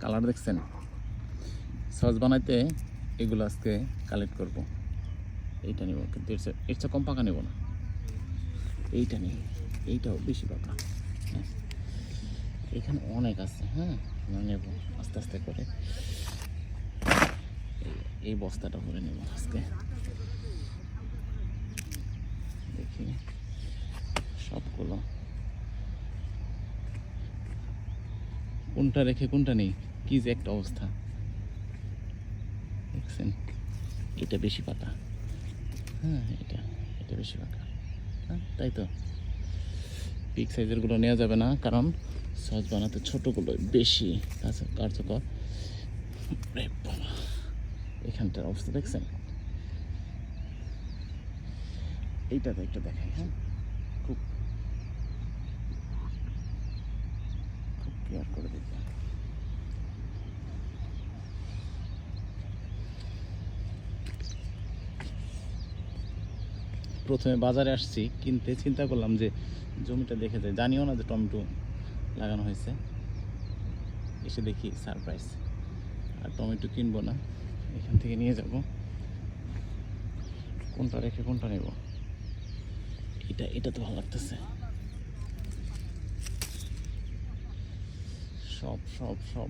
Colour দেখছেন? Sauce বানাইতে এগুলো আজকে কালেক্ট করব। এইটা নেব, কিন্তু এর চেয়ে কম পাকা নেব না। এইটা নেই, এইটাও বেশি পাকা। হ্যাঁ, এখানে অনেক আছে। হ্যাঁ, আমরা নেব আস্তে আস্তে করে। এই বস্তাটা ভরে নেব আজকে। দেখি সবগুলো কোনটা রেখে কোনটা নেই, কি যে একটা অবস্থা দেখছেন? এটা বেশি পাতা। হ্যাঁ, এটা এটা বেশি পাকা। হ্যাঁ, তাই তো বিগ সাইজেরগুলো নেওয়া যাবে না, কারণ সস বানাতে ছোটোগুলো বেশি কার্যকর। এখানটার অবস্থা দেখছেন? এইটাতে একটা দেখাই। হ্যাঁ, খুব খুব কেয়ার করে দেখবেন। প্রথমে বাজারে আসছি কিনতে, চিন্তা করলাম যে জমিটা দেখে যায়, জানিও না যে টমেটো লাগানো হয়েছে। এসে দেখি সারপ্রাইজ। আর টমেটো কিনবো না, এখান থেকে নিয়ে যাব। কোনটা রেখে কোনটা নেব? এটা তো ভালো লাগতেছে। সব সব সব